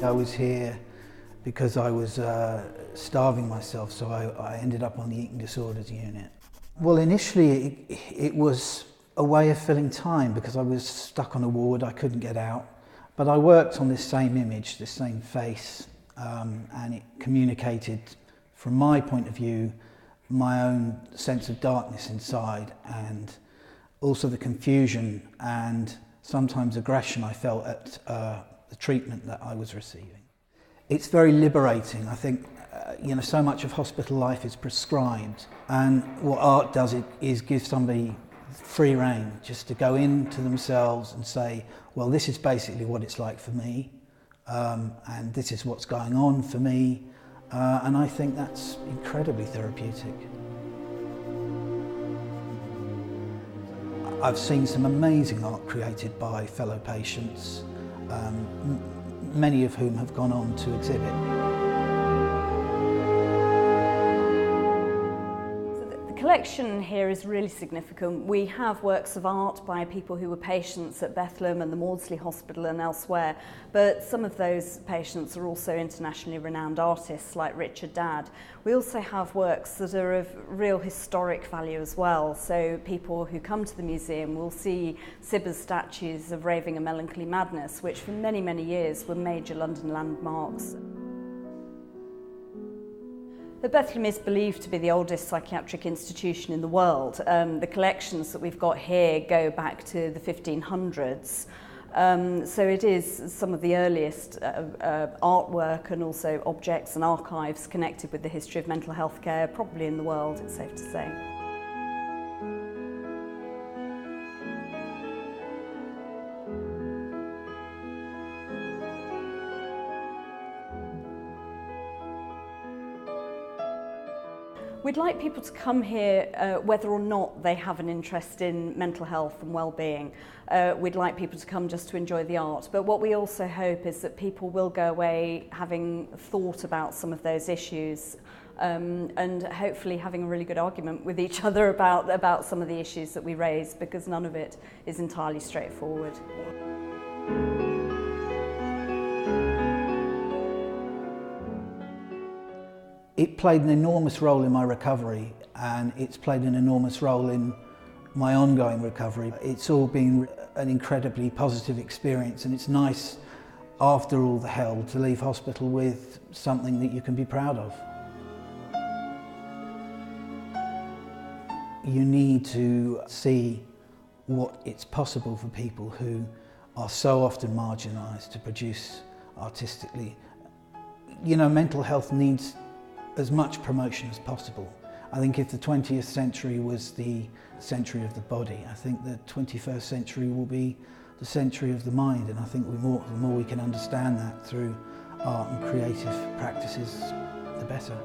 I was here because I was starving myself, so I ended up on the eating disorders unit. Well, initially it was a way of filling time because I was stuck on a ward, I couldn't get out. But I worked on this same image, this same face, and it communicated, from my point of view, my own sense of darkness inside, and also the confusion and sometimes aggression I felt at the treatment that I was receiving. It's very liberating. I think so much of hospital life is prescribed, and what art does is give somebody free rein just to go into themselves and say, well, this is basically what it's like for me, and this is what's going on for me, and I think that's incredibly therapeutic. I've seen some amazing art created by fellow patients, many of whom have gone on to exhibit. The collection here is really significant. We have works of art by people who were patients at Bethlehem and the Maudsley Hospital and elsewhere, but some of those patients are also internationally renowned artists like Richard Dadd. We also have works that are of real historic value as well, so people who come to the museum will see Cibber's statues of Raving and Melancholy Madness, which for many, many years were major London landmarks. The Bethlehem is believed to be the oldest psychiatric institution in the world. The collections that we've got here go back to the 1500s. So it is some of the earliest artwork and also objects and archives connected with the history of mental health care, probably in the world, it's safe to say. We'd like people to come here whether or not they have an interest in mental health and well-being. We'd like people to come just to enjoy the art, but what we also hope is that people will go away having thought about some of those issues and hopefully having a really good argument with each other about some of the issues that we raise, because none of it is entirely straightforward. It played an enormous role in my recovery, and it's played an enormous role in my ongoing recovery. It's all been an incredibly positive experience, and it's nice, after all the hell, to leave hospital with something that you can be proud of. You need to see what it's possible for people who are so often marginalised to produce artistically. Mental health needs as much promotion as possible. I think if the 20th century was the century of the body, I think the 21st century will be the century of the mind, and I think the more we can understand that through art and creative practices, the better.